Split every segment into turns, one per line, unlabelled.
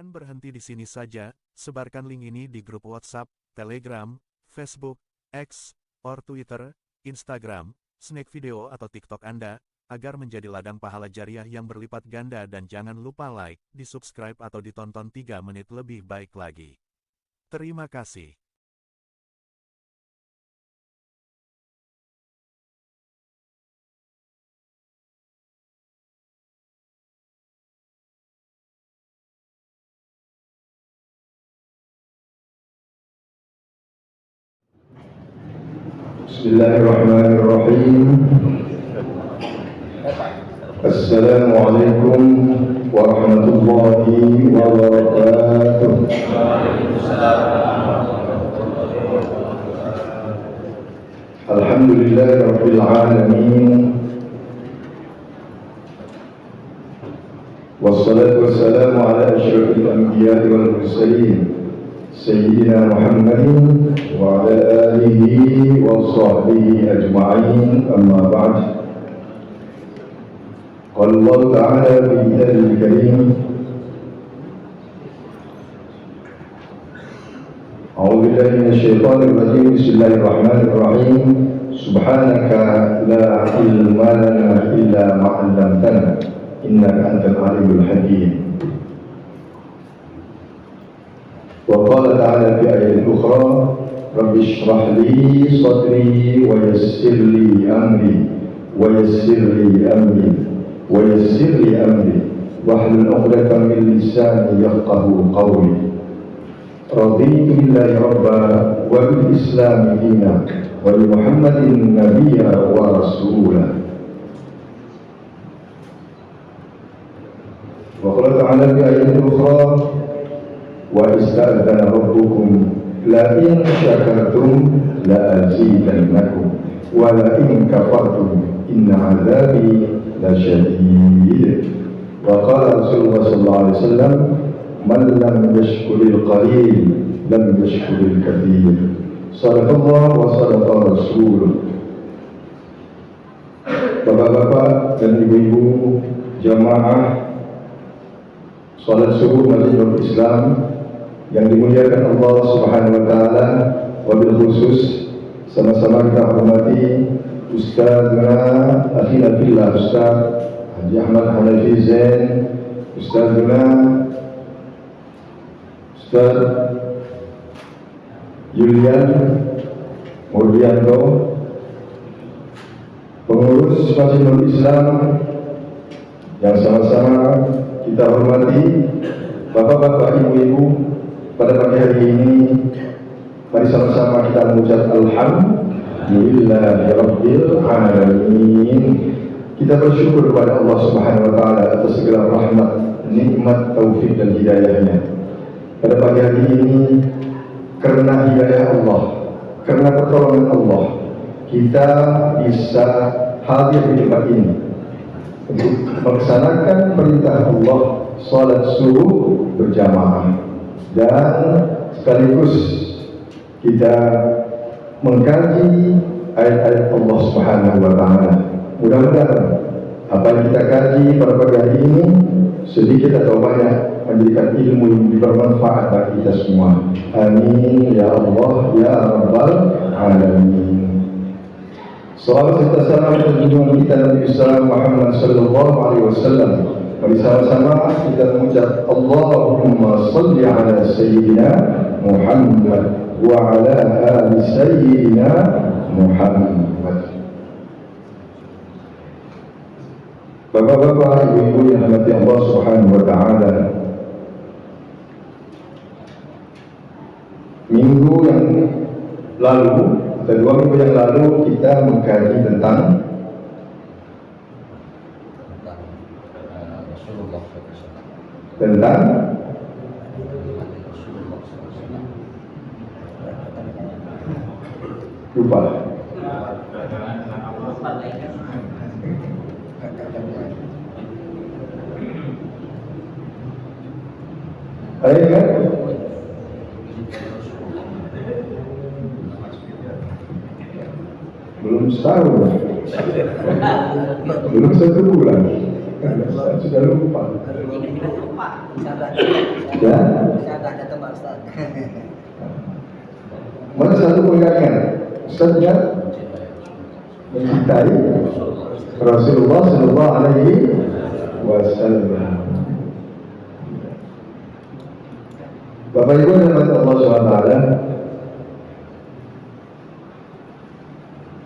Jangan berhenti di sini saja, sebarkan link ini di grup WhatsApp, Telegram, Facebook, X, or Twitter, Instagram, Snack Video atau TikTok Anda, agar menjadi ladang pahala jariah yang berlipat ganda dan jangan lupa like, di-subscribe atau ditonton 3 menit lebih baik lagi. Terima kasih.
Bismillahirrahmanirrahim. Assalamualaikum warahmatullahi wabarakatuh. Alhamdulillahirabbil alamin. Wassalatu wassalamu ala asyrafil anbiya'i wal mursalin Sayyidina Muhammadin wa ala alihi wa sahbihi ajma'in, amma ba'd. Qala Allah ta'ala fi kitabihil karim, a'udzu billahi minasy syaithanir rajim, bismillahirrahmanirrahim. Subhanaka la ilma lana illa ma 'allamtana innaka antal alimul hakim. وقال تعالى في آية أخرى رب اشرح لي صدري ويسر لي أمري واحلل عقدة من لساني يفقهوا قولي رضيت بالله ربا وبالإسلام دينا وبمحمد نبيا ورسولا. وقال تعالى في آية أخرى وَإِسْتَأْذَنَ رَبُّكُمْ لَئِنْ شَكَرْتُمْ لَأَزِيدَنَّكُمْ وَلَئِنْ كَفَرْتُمْ إِنَّ عَذَابِي لَشَدِيدٌ. وقال رسول الله صلى الله عليه وسلم من لم يشكر القليل لم يشكر الكثير. صدق الله وصدق رسوله. Bapak-bapak dan ibu-ibu jamaah salat subuh Masjidul Islam yang dimuliakan Allah Subhanahu wa taala, wabil khusus sama-sama kita hormati Ustazna akhina fillah Ustaz Haji Ahmad Hanafi Zain, Ustazna Ustaz Julian Murdianto, pengurus Masjidul Islam yang sama-sama kita hormati, bapak-bapak, ibu-ibu. Pada pagi hari ini, mari sama-sama kita mengucap Alhamdulillahirabbil alamin. Kita bersyukur kepada Allah Subhanahu wa taala atas segala rahmat, nikmat, taufik dan hidayahnya. Pada pagi hari ini, karena hidayah Allah, karena pertolongan Allah, kita bisa hadir di tempat ini untuk melaksanakan perintah Allah salat subuh berjamaah dan sekaligus kita mengkaji ayat-ayat Allah Subhanahu wa taala. Mudah-mudahan apa yang kita kaji pada pagi hari ini sedikit atau banyak menjadikan ilmu yang bermanfaat bagi kita semua. Amin ya Allah ya rabbal alamin. Salawat serta salam atas junjungan kita Nabi besar Muhammad sallallahu alaihi wasallam. Mari sama-sama kita mengucap Allahumma salli ala sayyidina Muhammad wa ala ali sayyidina Muhammad. Bapak-bapak, ibu-ibu yang dirahmati Allah Subhanahu wa taala, minggu yang lalu atau 2 minggu yang lalu kita mengkaji tentang lupa. Ayat belum setahun, belum 1 bulan. Sudah lupa. Ya. Mana satu pengingatkan? Ustaz ya mencintai Rasulullah Sallallahu Alaihi Wasallam. Bapak Ibu yang dirahmati Allah SWT,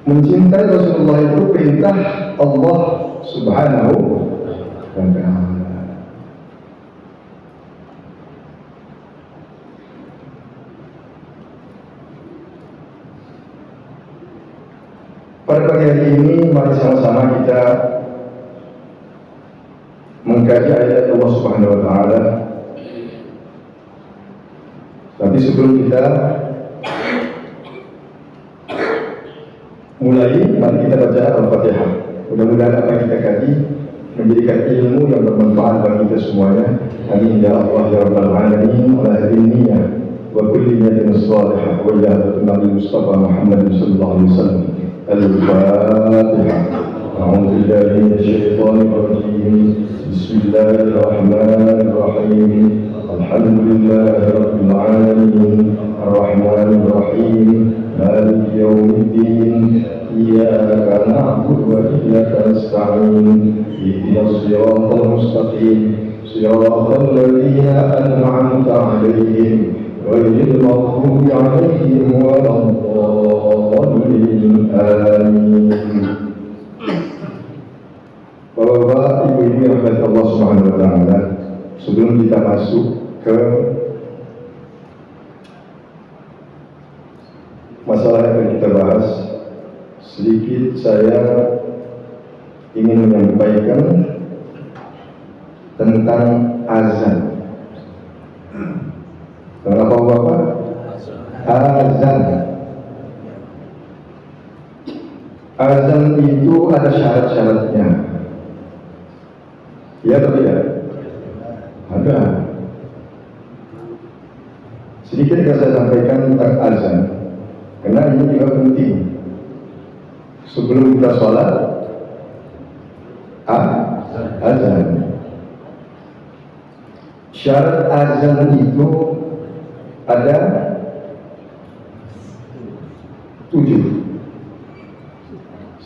mencintai Rasulullah itu perintah Allah Subhanahu wa Ta'ala. Pada pagi hari ini, mari sama-sama kita mengkaji ayat Allah Subhanahu wa Ta'ala. Tapi sebelum kita mulai, mari kita baca Al-Fatihah. Mudah-mudahan apa yang kita kaji menjadikan ilmu yang bermanfaat bagi kita semuanya. Amin ya Allah ya Rabbal Alamin. Ala hadiniyah wa kulli niyatin salihah wa ila hadratin Nabi Mustafa Muhammad sallallahu alaihi wasallam. Al-Fatihah. A'udzu billahi minasyaitonir rajim. Bismillahirrahmanirrahim. Alhamdulillahi rabbil alamin. Ar-Rahmanir Rahim. Maliki yaumiddin. Iyyaka na'budu wa iyyaka nasta'in. Ihdinas siratal mustaqim. Siratal ladzina an'amta 'alaihim ghairil maghdubi 'alaihim waladdallin. Amin. Bapak-bapak, ibu-ibu yang dirahmati Allah Subhanahu wa Ta'ala, sebelum kita masuk ke masalah yang akan kita bahas, sedikit saya ingin menyampaikan tentang azan. Kenapa Bapak? Azan. Azan itu ada syarat-syaratnya. Ya atau tidak? Ada. Sedikit yang saya sampaikan tentang azan, karena ini juga penting. Sebelum kita sholat, azan. Syarat azan itu ada 7.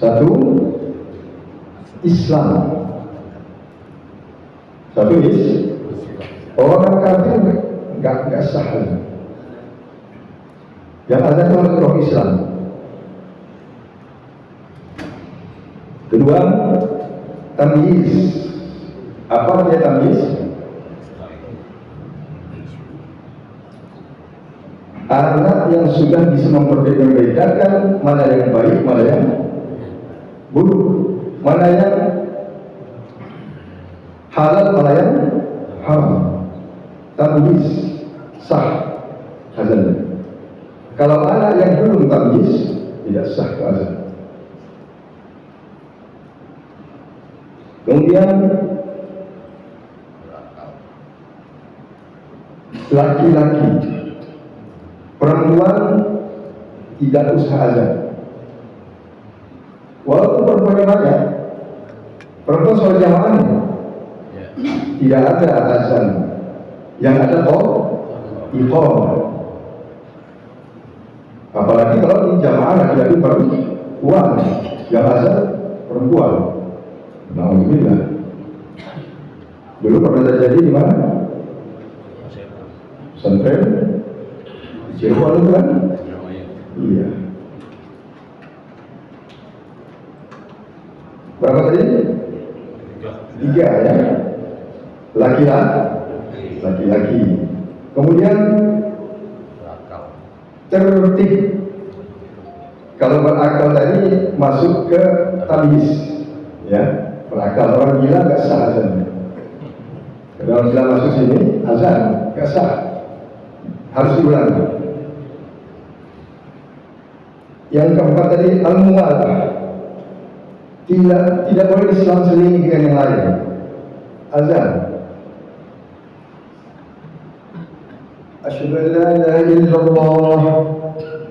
1. Islam. 1 orang kafir enggak sah. Yang ada itu harus orang Islam. 2. Tamyiz. Apa artinya tamyiz? Anak yang sudah bisa membedakan mana yang baik, mana yang buruk, mana yang halal, mana yang haram. Tamyiz sah azannya. Kalau anak yang belum tamyiz, tidak sah azan. Kemudian laki-laki, perempuan tidak usah azan. Walaupun perempuan banyak, perempuan soal jamaah tidak ada azan. Yang ada iqamah. Apalagi kalau di jamaah laki-laki perempuan, yang azan perempuan. Alhamdulillah. Dulu pernah terjadi di mana? Pesantren Cirebon itu kan? Iya. Berapa tadi? 3 ya. Laki-laki. Kemudian tertib. Kalau berakal tadi masuk ke tamyiz, ya. Berakal, orang gila nggak sah azan. Kalau orang gila masuk sini azan nggak sah, harus diulangi. Yang keempat tadi al-muwalah. Tidak boleh Islam selingi dengan yang lain. Azan. Asyhadu an la ilaha illallah.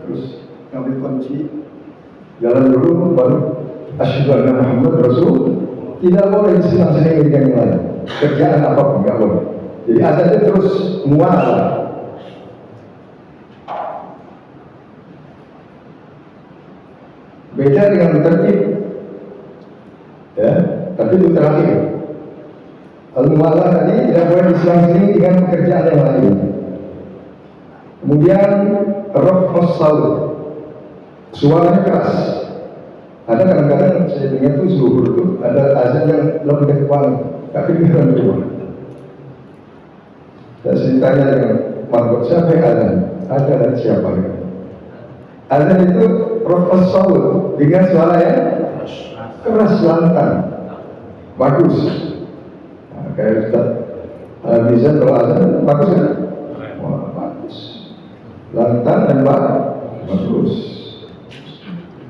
Terus ngambil kunci, jalan dulu, baru asyhadu anna Muhammad Rasulullah. Tidak boleh disenang-senang dengan yang lain. Kerjaan apapun nggak boleh. Jadi azan itu terus muara. Beda dengan tertib, ya, tapi itu terakhir. Al-mu'alah tadi tidak boleh diselang-seling dengan pekerjaan yang lain. Kemudian raf'us saut, suaranya keras. Ada kadang-kadang saya dengar tuh zuhur itu ada azan yang lebih kuat, tapi kedengaran keluar. Saya tanya dengan Margot, siapa yang azan? Ada dan siapa yang azan itu raf'us saut dengan suara yang keras, lantang, bagus. Nah, kayak Ustaz Al-Mizan kalau azan bagus kan? Wah, bagus, lantang dan bagus.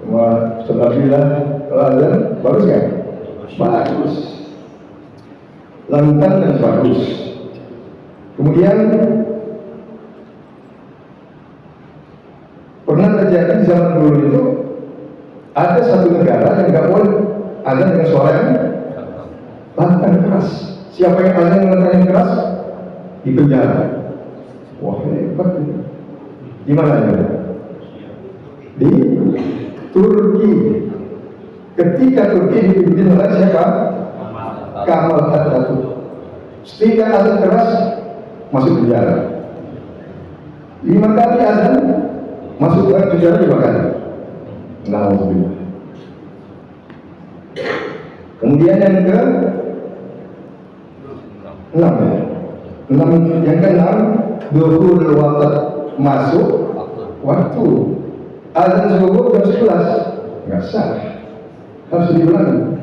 Cuma setelah kalau azan bagus kan? Bagus, lantang dan bagus. Kemudian pernah terjadi di zaman dulu itu ada satu negara yang nggak boleh azan dengan suara yang lantang keras. Siapa yang azan dengan lantang yang keras di penjara. Wah, hebat itu. Di mana ya? Di Turki. Ketika Turki dipimpin oleh siapa? Kemal Atatürk. Setiap azan keras masuk penjara. 5 kali azan masuk ke penjara 5 kali. Alhamdulillah. Kemudian yang ke 6 ya. 6 yang ke 6 duhul waqt, masuk waktu. Azan subuh jam 11 nggak sah, harus diulangi.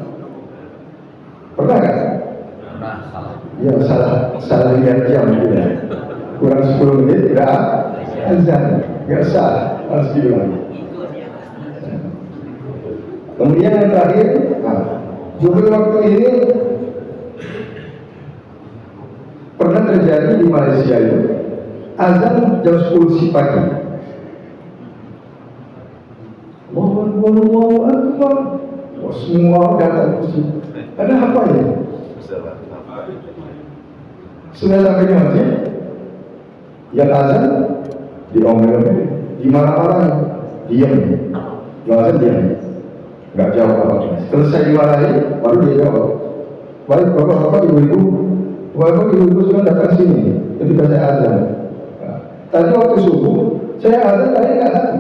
Pernah nggak?
Pernah, salah.
Ya salah lihat jam gitu ya. Kurang 10 menit tidak azan, nggak sah, harus diulangi. Kemudian yang terakhir, zuhur waktu ini pernah terjadi di Malaysia itu azan jam 10 pagi. Allahu Akbar. Wah, semua datang ke sini. Ada apa ya? Sudah sampai di masjid, yang azan diomel-omel, dimarah-marahi, diam, yang azan diam, nggak jawab apa-apa. Selesai dimarahi, baru dia jawab. Baik bapak-bapak, ibu-ibu, bapak ibu-ibu sudah datang sini ketika saya azan. Nah, tadi waktu subuh saya azan, tadi nggak datang.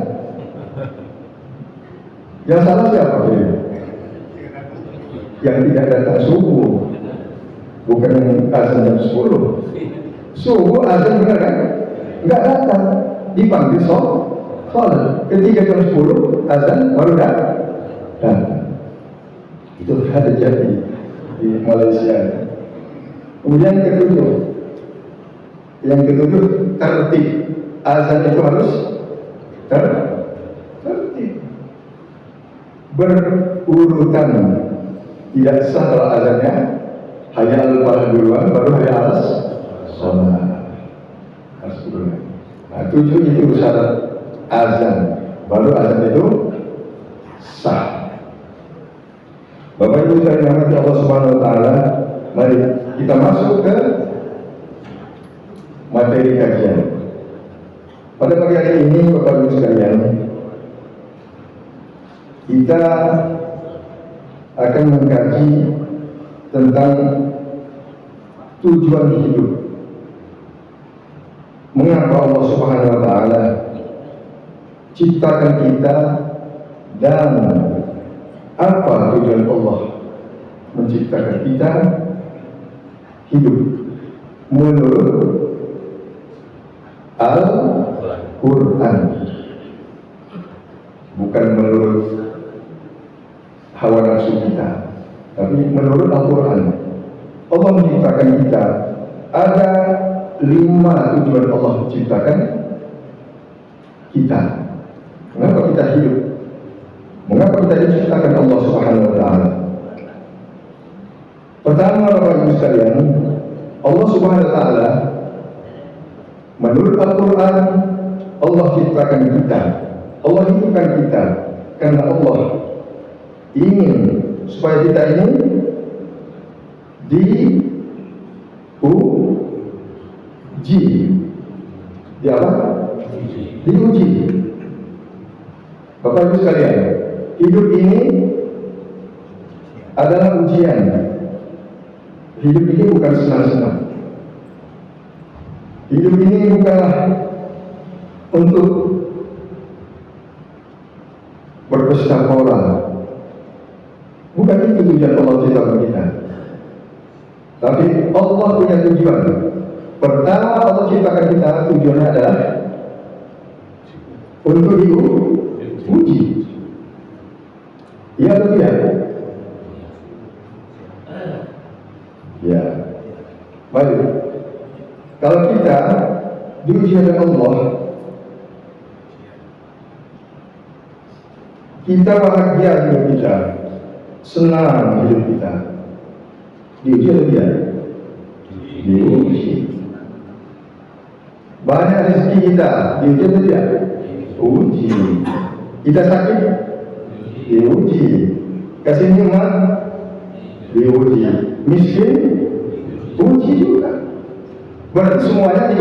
Yang salah siapa? Yang tidak datang subuh, bukan yang azan jam 10. Subuh azan benar kan? Nggak datang, dipanggil sholat. Ketika jam 10 azan baru datang. Itu ada jadi di Malaysia. Kemudian yang ketujuh tertib. Azan itu harus tertib, berurutan. Tidak sah kalau azannya hanya al-falah duluan, baru hanya alas sholat. Harus berurutan. Nah, 7 itu syarat azan, baru azan itu sah. Bapak Ibu sekalian yang dirahmati Allah Subhanahu wa taala, mari kita masuk ke materi kajian. Pada pagi hari ini Bapak Ibu sekalian, kita akan mengkaji tentang tujuan hidup. Mengapa Allah Subhanahu wa taala ciptakan kita dan apa tujuan Allah menciptakan kita hidup menurut Al-Quran, bukan menurut hawa nafsu kita, tapi menurut Al-Quran. Allah menciptakan kita, ada 5 tujuan Allah menciptakan kita. Mengapa kita hidup? Mengapa kita diciptakan Allah Subhanahu wa taala? Pertama, Bapak Ibu sekalian, Allah Subhanahu wa taala menurut Al-Quran, Allah ciptakan kita, Allah hidupkan kita karena Allah ingin supaya kita ini diuji. Di apa? Diuji. Bapak Ibu sekalian, hidup ini adalah ujian. Hidup ini bukan senang-senang. Hidup ini bukanlah untuk berpesta pora. Bukan itu tujuan Allah ciptakan kita. Tapi Allah punya tujuan. Pertama Allah ciptakan kita, tujuannya adalah untuk diuji. Iya atau tidak? Ya. Baik. Kalau kita diuji oleh Allah, kita bahagia hidup kita, senang hidup kita. Diuji atau tidak? Diuji. Banyak rezeki kita, diuji atau tidak? Uji. Kita sakit, diuji. Kasih nikmat, diuji. Miskin, uji juga. Berarti semuanya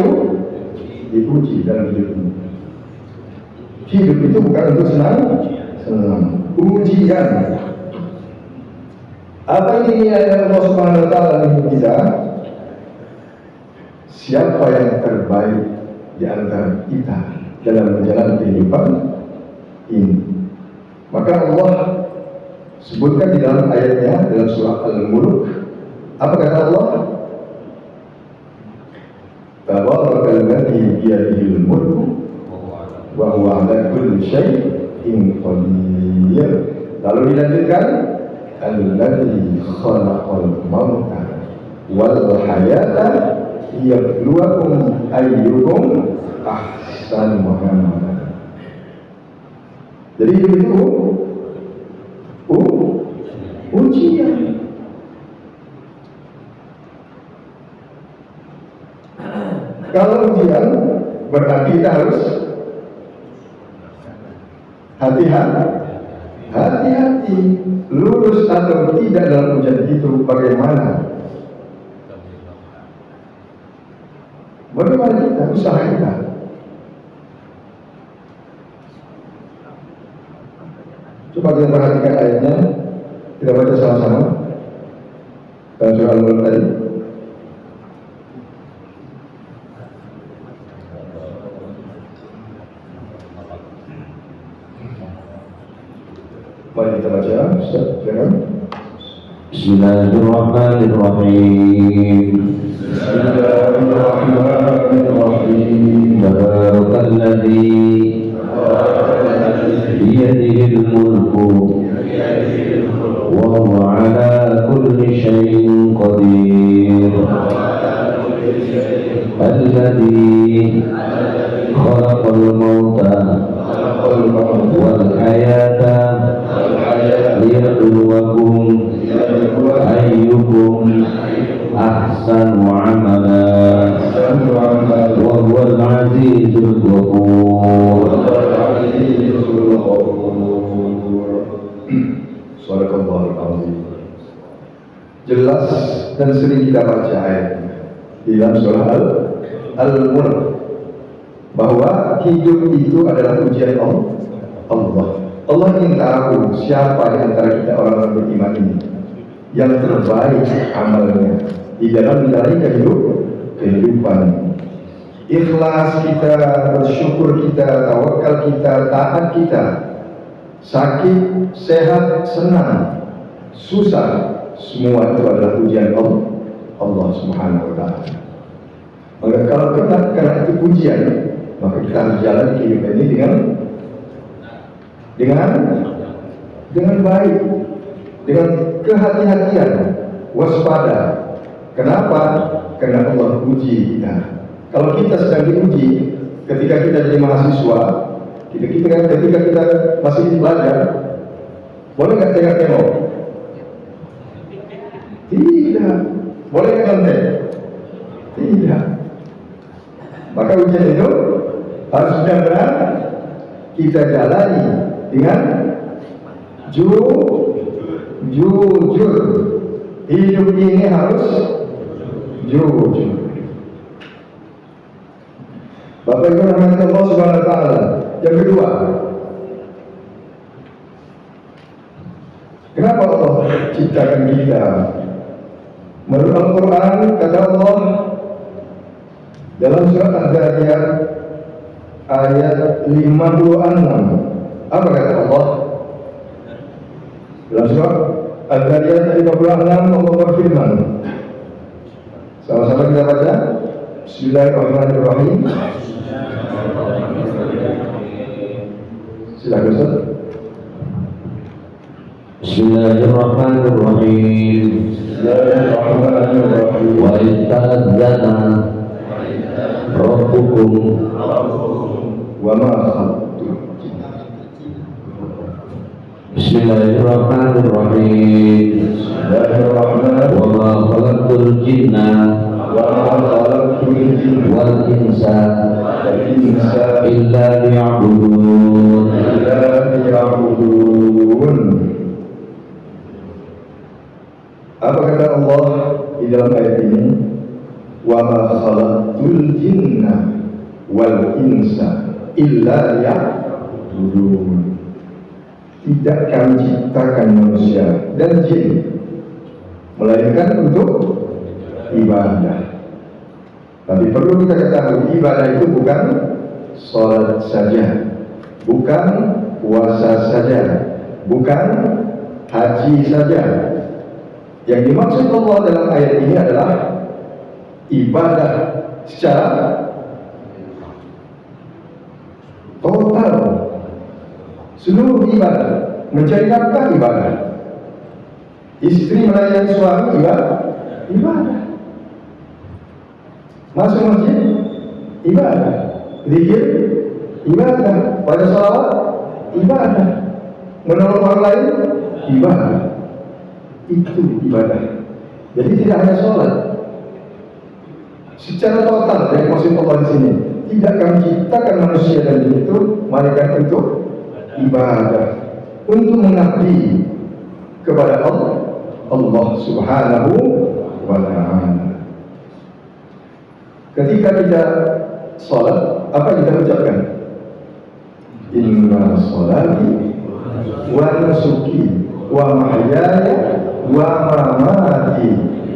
diuji dalam hidup ini. Hidup itu bukan untuk senang. Ujian. Apa yang diinginkan Allah Subhanahu wa Ta'ala dalam hidup kita? Siapa yang terbaik di antara kita dalam menjalani kehidupan ini? Maka Allah sebutkan di dalam ayatnya dalam surah Al-Mulk. Apa kata Allah? Tabarakalladzii biyadihil mulku wa huwa 'ala kulli syai'in qadir. Lalu dilanjutkan, alladzi khalaqal mauta wal hayata liyabluwakum ayyukum ahsanu amala. Jadi itu ujian. Kalau ujian berarti kita harus hati-hati. Lulus atau tidak dalam ujian itu bagaimana? Bagaimana kita, usaha kita? Coba kita perhatikan ayatnya. Kita baca sama-sama dalam surah Al-Mulk tadi. Mari kita baca, Ustaz, silakan.
Bismillahirrahmanirrahim. Tabarakalladzi biyadihil mulku wa huwa 'ala kulli syai'in qadir. Alladzi khalaqal mauta wal hayata liyabluwakum ayyukum ahsanu amala wa huwal azizul ghafur.
Subhanallahul azim. Jelas dan sering kita baca ayat di dalam surah Al-Mulk bahwa hidup itu adalah ujian Allah. Allah ingin tahu siapa di antara kita orang-orang beriman ini yang terbaik amalnya di dalam menjalani kehidupan. Ikhlas kita, bersyukur kita, tawakal kita, taat kita, sakit, sehat, senang, susah, semua itu adalah ujian Allah Subhanahu wa Ta'ala. Maka kalau karena itu ujian, maka kita harus jalan kehidupan ini dengan baik, dengan kehati-hatian, waspada. Kenapa? Karena Allah uji kita. Kalau kita sedang diuji, ketika kita jadi mahasiswa, ketika kita masih belajar, boleh nggak tengok-tengok? Tidak. Boleh nggak nonton? Tidak. Maka ujian itu harus benar-benar kita jalani dengan jujur. Hidup ini harus jujur. Bapak Ibu rahmati Allah Subhanahu wa taala. Yang kedua, kenapa Allah ciptakan kita? Menurut Al-Quran kata Allah dalam surat Al-Zariyat ayat 56. Apa kata Allah? Dalam surat Al-Zariyat ayat 56 Allah berfirman. Sama-sama kita baca. Bismillahirrahmanirrahim. Silakan Ustaz.
Bismillahirrahmanirrahim. Wa itta'adzana rabbukum
wa ma khalaqtu.
Bismillahirrahmanirrahim. Wa ma khalaqtul jinna wal insa illa liya'budun.
Apa kata Allah di dalam ayat ini? Wa ma khalaqtul jinna wal insa illa liya'budun. Tidak kami ciptakan manusia dan jin melainkan untuk ibadah. Tapi perlu kita ketahui, ibadah itu bukan sholat saja, bukan puasa saja, bukan haji saja. Yang dimaksud Allah dalam ayat ini adalah ibadah secara total, seluruh ibadah. Mencari nafkah ibadah, istri melayani suami ibadah, masuk masjid ibadah, zikir ibadah, baca salawat ibadah, menolong orang lain ibadah. Itu ibadah. Jadi tidak hanya sholat. Secara total dari maksud Allah di sini, tidak kami ciptakan manusia dan jin itu melainkan untuk ibadah, untuk mengabdi kepada Allah Subhanahu wa ta'ala. Ketika kita sholat, apa yang kita ucapkan? Inna sholati wa nusuki wa mahyaya wa mamati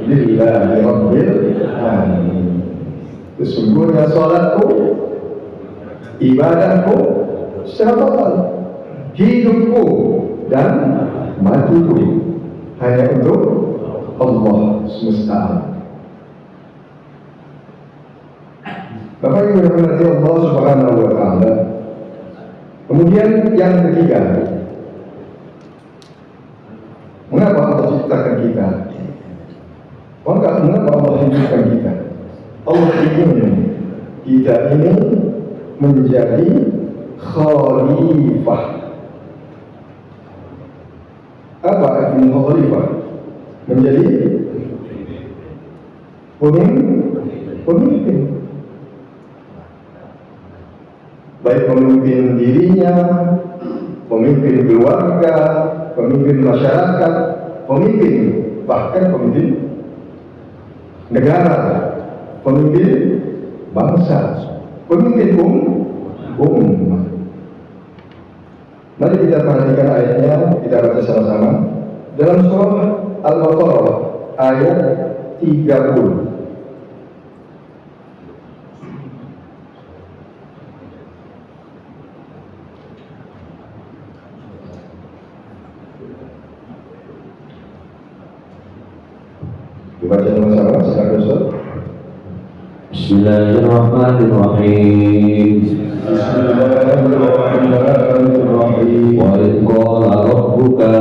lillahi rabbil alamin. Sesungguhnya sholatku, ibadahku secara total, hidupku dan matiku hanya untuk Allah semesta alam. Bapak Ibu yang dirahmati Allah Subhanahu wa taala. Kemudian yang ketiga, mengapa Allah ciptakan kita? Mengapa Allah hidupkan kita? Allah ingin kita ini menjadi khalifah. Apa artinya khalifah? Menjadi pemimpin. Baik pemimpin dirinya, pemimpin keluarga, pemimpin masyarakat, bahkan pemimpin negara, pemimpin bangsa, pemimpin umat. Mari kita perhatikan ayatnya, kita baca sama-sama. Dalam surah Al-Baqarah ayat 30. Dibaca sama-sama, silakan Ustaz.
Bismillahirrahmanirrahim. Wa idh qala rabbuka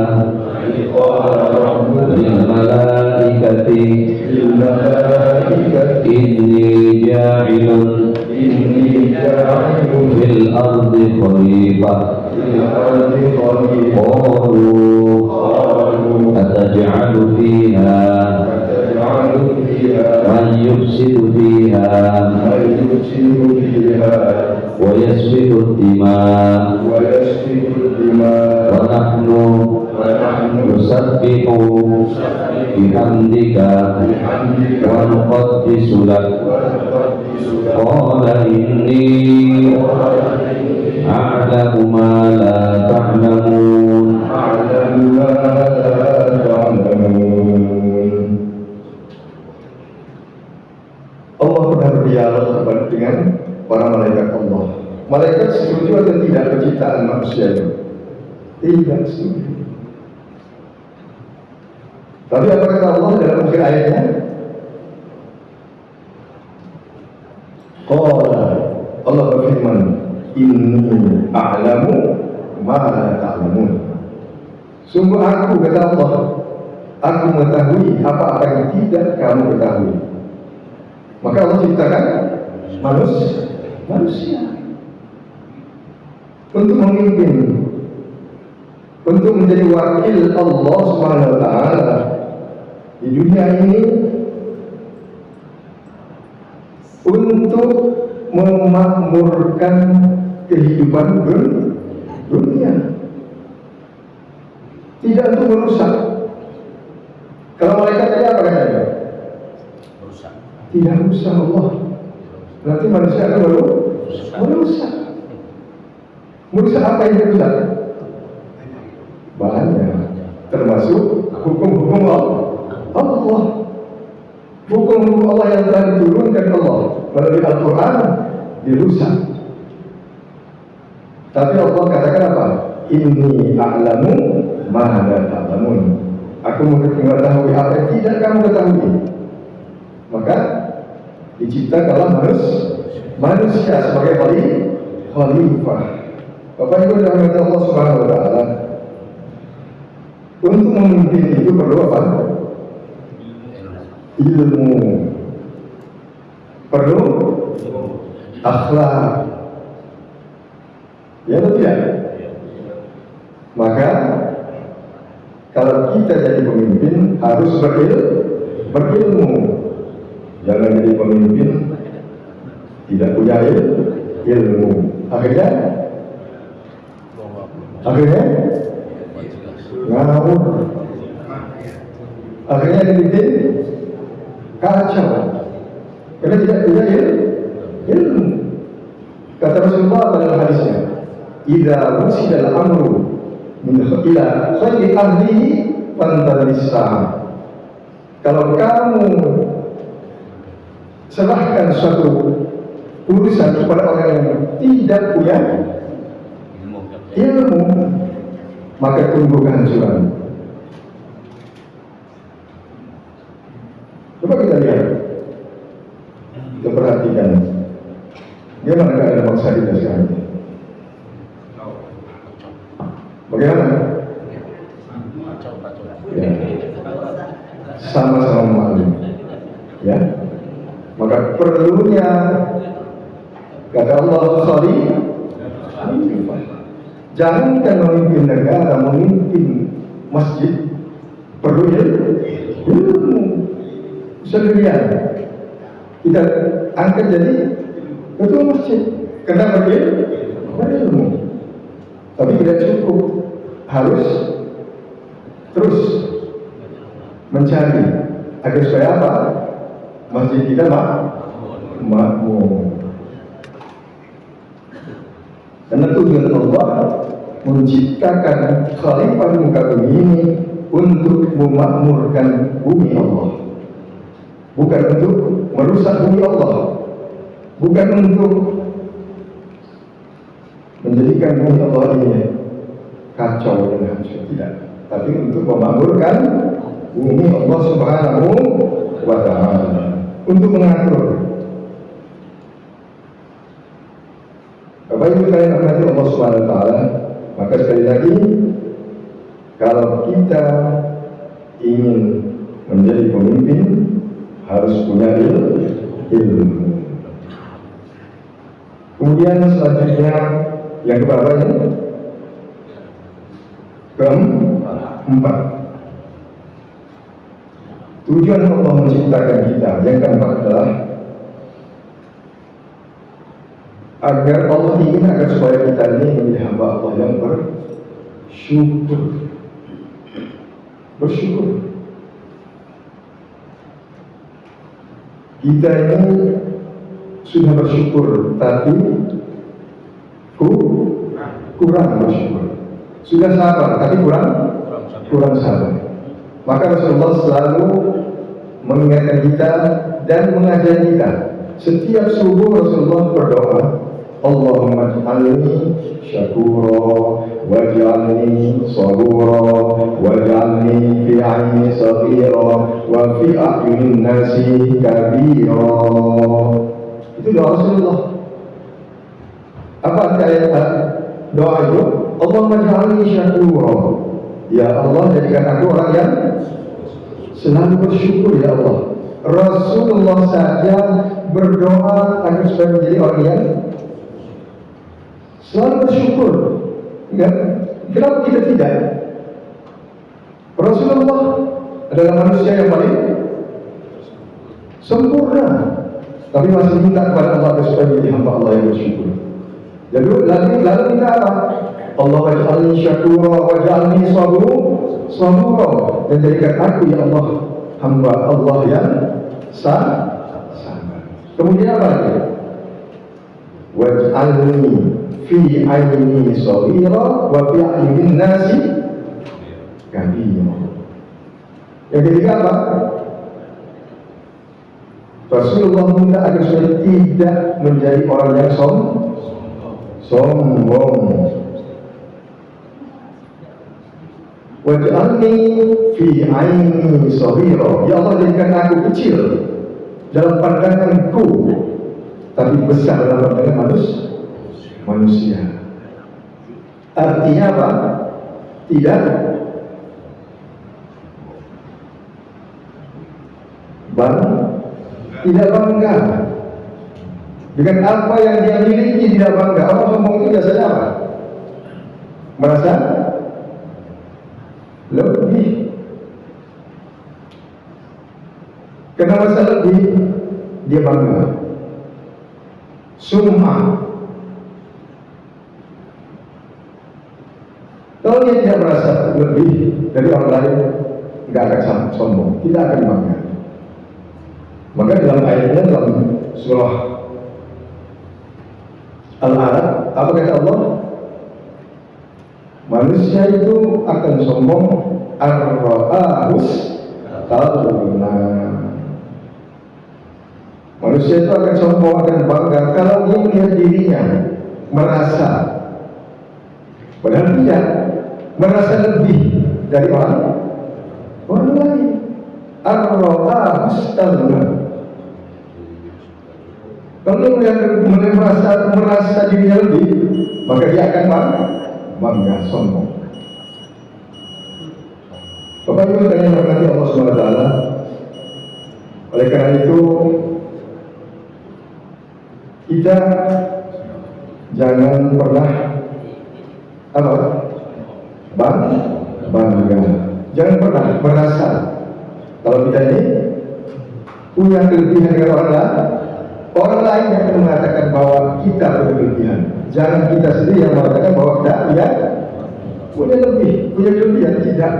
lil malaikati inni ja'ilun fil ardi khalifah. Qalu ataj'alu fiha man yufsidu fiha wa yasfiku ad-dima wa nahnu nusabbihu bihamdika wa nuqaddisu lak qala inni a'lamu ma la ta'lamun.
Allah pernah berdialog dengan para malaikat Allah. Malaikat setuju atau tidak penciptaan manusia itu? Tidak setuju. Tapi apa kata Allah dalam akhir ayatnya? Qala, Allah berfirman, inni a'lamu ma la ta'lamun. Sungguh aku, kata Allah, aku mengetahui apa-apa yang tidak kamu ketahui. Maka Allah ciptakan manusia untuk memimpin, untuk menjadi wakil Allah Subhanahu wa taala di dunia ini, untuk memakmurkan kehidupan dunia, tidak untuk merusak. Kalau malaikat tadi apa katanya? Tidak rusak Allah. Berarti manusia akan merusak. Merusak apa yang dirusak? Banyak, termasuk hukum-hukum Allah. Hukum-hukum Allah yang telah diturunkan Allah melalui Al-Quran dirusak. Tapi Allah katakan apa? Inni a'lamu ma la ta'lamun. Aku mengetahui apa yang tidak kamu ketahui. Maka diciptakanlah manusia sebagai khalifah. Bapak Ibu dirahmati Allah Subhanahu wa taala. Untuk memimpin itu perlu apa? Ilmu. Perlu akhlak. Ya atau tidak? Maka kalau kita jadi pemimpin harus berilmu. Jangan jadi pemimpin tidak punya ilmu. Akhirnya ngawur. Akhirnya dibikin kacau karena tidak punya ilmu. Kata Rasulullah dalam hadisnya, idza wusida al-amru min ila khayri ahlihi fantadissa. Kalau kamu serahkan suatu urusan kepada orang yang tidak punya ilmu, maka tunggu kehancuran. Coba kita lihat, kita perhatikan bagaimana keadaan bangsa kita sekarang ini. Bagaimana? Ya. Sama-sama malu, ya. Maka perlunya kata Allah khalifah. Jangankan memimpin negara, memimpin masjid perlu ilmu. Sendirian kita angkat jadi ketua masjid karena berilmu. Tapi tidak cukup, harus terus mencari agar supaya apa? Masjid kita makmur. Karena tujuan Allah menciptakan khalifah di muka bumi ini untuk memakmurkan bumi Allah, bukan untuk merusak bumi Allah, bukan untuk menjadikan bumi Allah ini kacau dan hancur, tidak, tapi untuk memakmurkan bumi Allah Subhanahu wa ta'ala, untuk mengatur. Bapak Ibu kalian rahmati Allah Subhanahu wa ta'ala, maka sekali lagi kalau kita ingin menjadi pemimpin harus punya ilmu. Kemudian selanjutnya yang keberapa ini? Keempat. Tujuan Allah menciptakan kita yang keempat adalah agar Allah ingin agar supaya kita ini menjadi hamba Allah yang bersyukur. bersyukur. Kita ini sudah bersyukur, tapi kurang bersyukur. Sudah sabar, tapi kurang sabar. Maka Rasulullah selalu mengingatkan kita dan mengajari kita. Setiap subuh Rasulullah berdoa, Allahumma ij'alni syakura waj'alni sabura waj'alni fi 'aini saghira wa fi a'yunin nasi kabira. Itu doa Rasulullah. Apa ayat doa itu? Allahumma ij'alni syakura. Ya Allah, jadikan aku orang yang selalu bersyukur, ya Allah. Rasulullah saja berdoa agar supaya menjadi orang yang selalu bersyukur. Ya? Kenapa kita tidak? Rasulullah adalah manusia yang paling sempurna, tapi masih minta kepada Allah supaya menjadi hamba Allah yang bersyukur. Jadi lalu minta apa? Allah waj'alni syakura waj'alni sabura, dan jadikan aku, ya Allah, hamba Allah yang sabar. Kemudian apa lagi? Waj'alni fi 'aini saghira wa fi 'ayunin nasi kabira. Yang ketiga apa? Rasulullah minta agar supaya tidak menjadi orang yang sombong. Waj'alni fi 'aini saghira. Ya Allah, jadikan aku kecil dalam pandanganku, tapi besar dalam pandangan manusia. Artinya apa? Tidak bangga dengan apa yang dia miliki, tidak bangga. Orang sombong itu biasanya apa? Merasa lebih. Karena merasa lebih, dia bangga. Sum'ah. Kalau dia tidak merasa lebih dari orang lain, tidak akan sombong, tidak akan bangga. Maka dalam ayatnya, dalam surah Al-A'raf, apa kata Allah? Manusia itu akan sombong ar-ra'ahus taghna. Manusia itu akan sombong, akan bangga kalau dia melihat dirinya merasa, padahal tidak, merasa lebih dari orang lain. Ar-ra'ahus taghna. Kalau dia merasa dirinya lebih, maka dia akan bangga, sombong. Bapak Ibu sekalian berkati Allah SWT. Oleh karena itu, kita jangan pernah bangga. Jangan pernah merasa kalau kita ini punya kelebihan dengan orang lain. Orang lain yang akan mengatakan bahwa kita berkelebihan. Jangan kita sendiri yang mengatakan bahwa kita punya kelebihan. Tidak.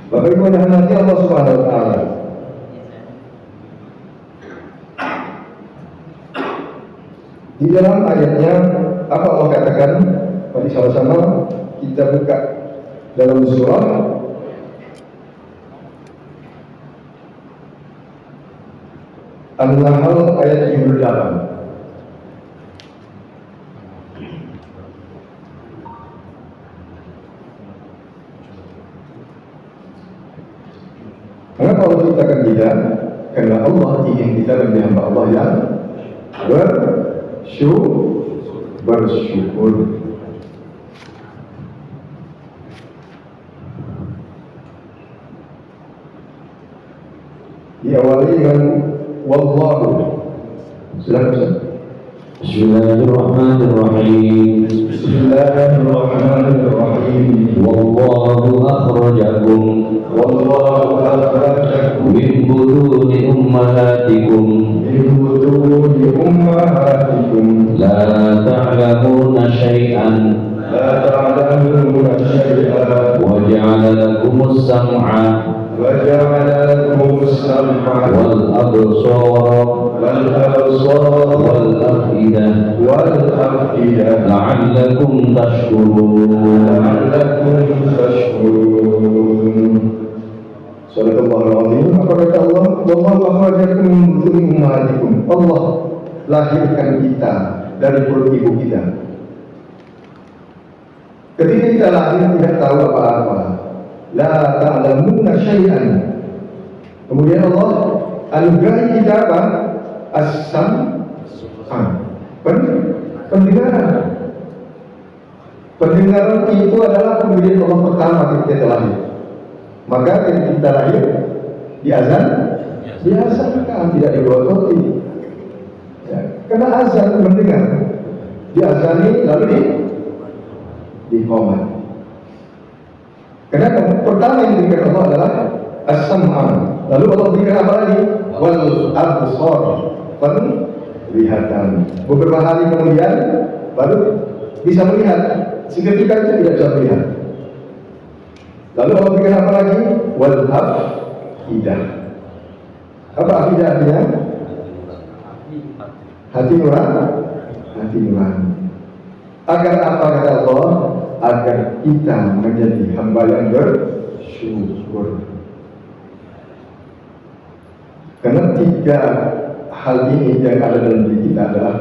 Bapak Ibu yang nanti Allah Subhanahu Wa Taala, di dalam ayatnya apa Allah katakan? Mari sama-sama kita buka dalam surah An-Nahl ayat 78. Mengapa Allah ciptakan kita? Karena Allah ingin kita menjadi hamba Allah yang bersyukur. Diawali dengan wallahu. Silakan.
Bismillahirrahmanirrahim.
Bismillahirrahmanirrahim.
Wallahu akhrajakum min butuni ummahatikum la ta'lamuna syai'an
لا تعلمون شيئا
وجعل لكم السمع
وجعل لكم السمع
والأبصار
والأبصار
والأفئدة
والأفئدة
لعلكم تشكرون.
لعلكم تشكرون. Sadaqallahul azim. Apa kata Allah? Wallahu akhrajakum min butuni ummahatikum. Allah lahirkan kita dari perut ibu kita. Ketika kita lahir tidak tahu apa-apa. La ta'lamuna syai'an. Kemudian Allah anugerahi kita apa? As-sam'an. Pendengaran. Pendengaran itu adalah pemberian Allah pertama ketika kita lahir. Maka ketika kita lahir diazankan, tidak digelototi. Ya, karena azan mendengar, diazani lalu diqomat. Karena pertama yang diberikan Allah adalah as-sam'an. Lalu Allah berikan apa lagi? Wal absar, penglihatan. Beberapa hari kemudian baru bisa melihat. Seketika itu tidak bisa melihat. Lalu Allah berikan apa lagi? Wal afidah. Apa afidah artinya? Hati nurani. Hati nurani. Agar apa kata Allah? Agar kita menjadi hamba yang bersyukur. Karena tiga hal ini yang ada dalam diri kita adalah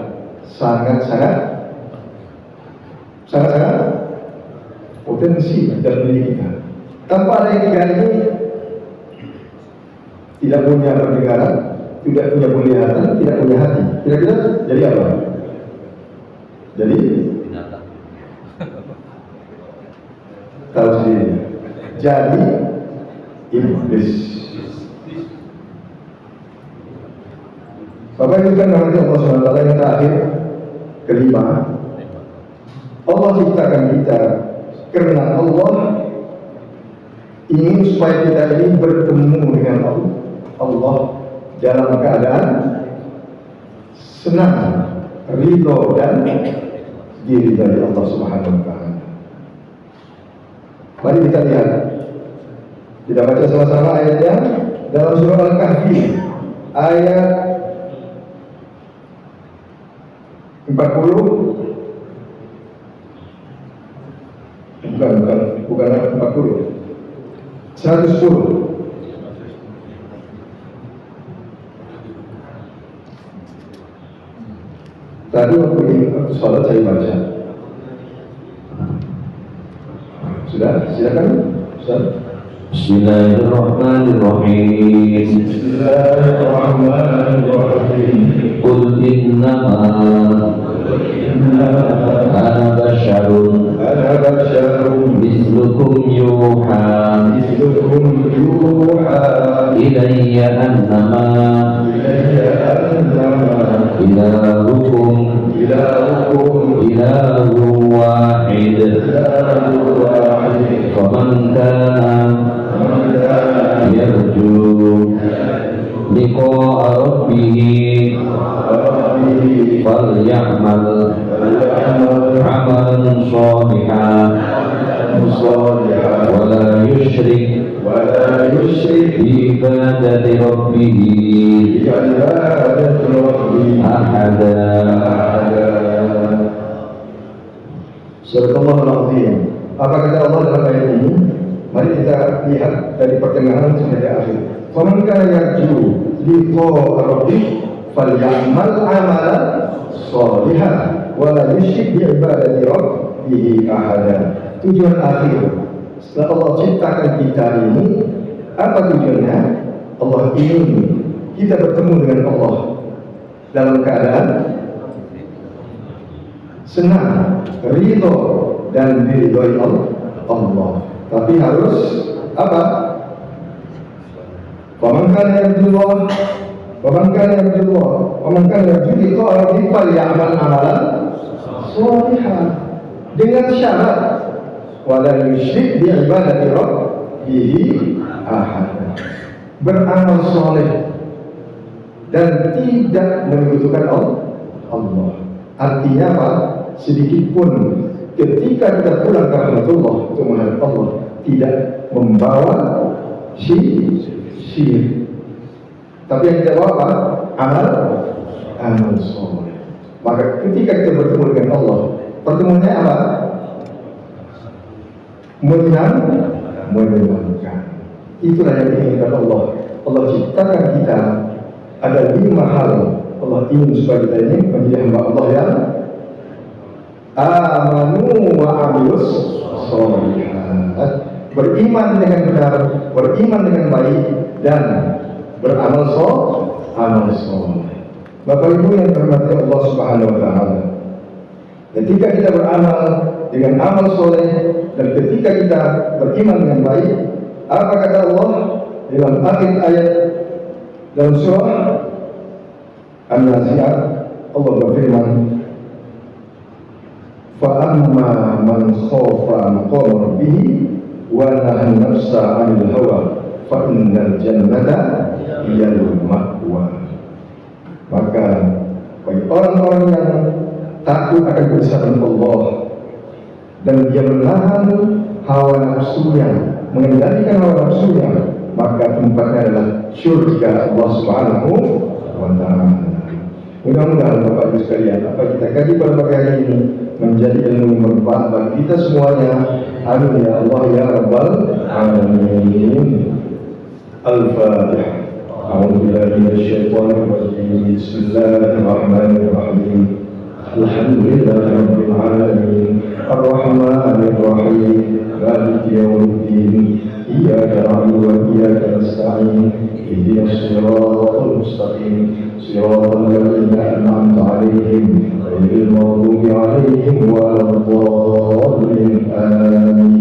sangat-sangat potensi dalam diri kita. Tanpa ada yang tiga ini, tidak punya pendengaran, tidak punya penglihatan, tidak punya hati. Kira-kira jadi apa? Jadi tahu sendiri. Jadi iblis. Bapak Ibu kan nanti Allah SWT yang terakhir kelima, Allah ciptakan kita karena Allah ingin supaya kita ini bertemu dengan Allah dalam keadaan senang, ridho dan diri dari Allah Subhanahu Wa Taala. Mari kita lihat. Kita baca sama-sama ayatnya dalam surah Al-Kahfi ayat 40. Bukan 40. 110. Tadi waktu sholat saya baca. Sudah, silakan. Ustaz.
Bismillahirrahmanirrahim.
Bismillahirrahmanirrahim.
Qul innama ana basyarun mislukum yuha ilayya annama ilahukum ilahun wahid faman kana yarju liqa'a rabbih falyamal amalan shalihan wala yushrik bi ibadati rabbih ahada.
Sadaqallahul azim. Apa kata Allah dalam ayat ini? Mari kita lihat dari pertengahan sampai akhir. Faman kana yarju liqa'a rabbih falyamal amalan shalihan wala yusyrik bi ibadati rabbih ahada. Tujuan akhir setelah Allah ciptakan kita ini, apa tujuannya? Allah ingin kita bertemu dengan Allah dalam keadaan senang, ridho dan diridhoi Allah. Tapi harus apa? Waman kana yarjullah, waman kana yarjullah, waman kana yarjullah rabbih falyamal amalan shalihan, dengan syarat wala yusyrik bi ibadati rabbih ahad, beramal soleh dan tidak menyekutukan Allah. Artinya apa? Sedikit pun ketika kita pulang ke rahmatullah untuk menghadap Allah tidak membawa syirik. Tapi yang kita bawa apa? Amal soleh. Maka ketika kita bertemu dengan Allah, pertemuannya apa? Menyenangkan. Itulah yang diinginkan Allah. Allah ciptakan kita ada 5 hal. Allah ingin supaya kita ini menjadi hamba Allah yang amanu wa amilus sholihat, beriman dengan benar, beriman dengan baik, dan beramal soleh. Bapak Ibu yang dirahmati Allah Subhanahu wa taala, ketika kita beramal dengan amal soleh dan ketika kita beriman dengan baik, apa kata Allah dalam akhir ayat dalam surah An-Nazi'at? Allah berfirman, فَأَمَّا مَنْ خَافَ مَقَامَ رَبِّهِ وَنَهَى النَّفْسَ عَنِ الْهَوَى فَإِنَّ الْجَنَّةَ هِيَ الْمَأْوَى. Maka bagi orang-orang yang takut akan kebesaran Allah dan dia menahan hawa nafsunya, mengendalikan hawa nafsunya, maka tempatnya adalah surga Allah Subhanahu wa taala. Mudah-mudahan Bapak Ibu sekalian, apa kita kaji pada pagi hari ini menjadi ilmu yang bermanfaat bagi kita semuanya. Amin ya Allah ya Rabbal Alamin. Al-Fatihah. A'udzubillahi minasyaitonir rajim. Bismillahirrahmanirrahim. Alhamdulillahirabbil alamin. Ar-Rahmanir Rahim. Maliki yaumiddin. Iyyaka na'budu wa iyyaka nasta'in. Ihdinas siratal mustaqim. Siratal ladzina an'amta 'alaihim ghairil maghdubi 'alaihim waladdallin. Amin.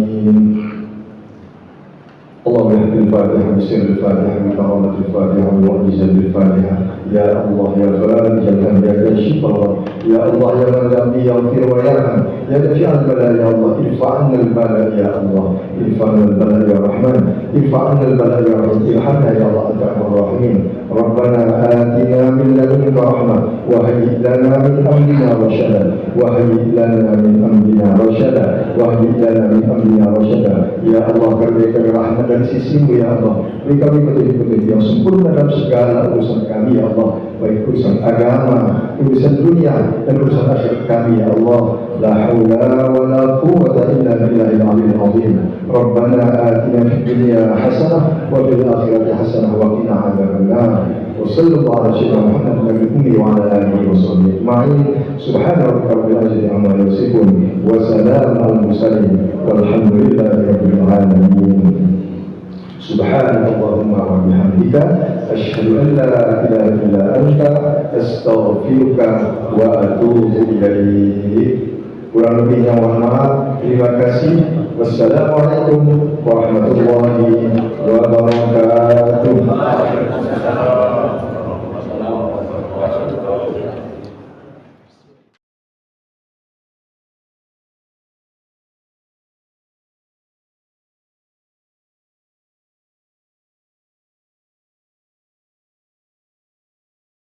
اللهم اهد الفاتحة بسر الفاتحة بكرامة الفاتحة ومعجزة الفاتحة. يا الله يا فارج الهم يا كاشف الله، يا الله يا من لا يغفر ويرحم، يا دافع البلاء يا الله، ارفع عنا البلاء يا الله، ارفع عنا البلاء يا رحمن، ارفع عنا البلاء يا رحمن، ارحمنا يا الله أنت أرحم الراحمين. ربنا آتنا من لدنك رحمة وهيئ لنا من أمرنا رشدا، وهيئ لنا من أمرنا رشدا، وهيئ لنا من أمرنا رشدا. يا الله berikan rahmat dari sisimu ya Allah, beri kami petunjuk-petunjuk yang sempurna dalam segala urusan kami ya Allah, baik urusan agama, urusan dunia, dan urusan akhirat kami ya Allah. La haula wa la quwwata illa billahil aliyyil azim. Rabbana atina fid dunya hasanah wa fil akhirati hasanah wa qina adzabannar. Wa sallallahu ala sayyidina Muhammad wa ala alihi wa sahbihi ajma'in. Subhana rabbika rabbil izzati amma yasifun wa salamun alal mursalin walhamdulillahi rabbil alamin. Subhanallahumma wa bihamdika asyhadu an la ilaha illa anta astaghfiruka wa atubu ilaik. Kurang lebihnya mohon maaf. Terima kasih. Wassalamualaikum warahmatullahi wabarakatuh.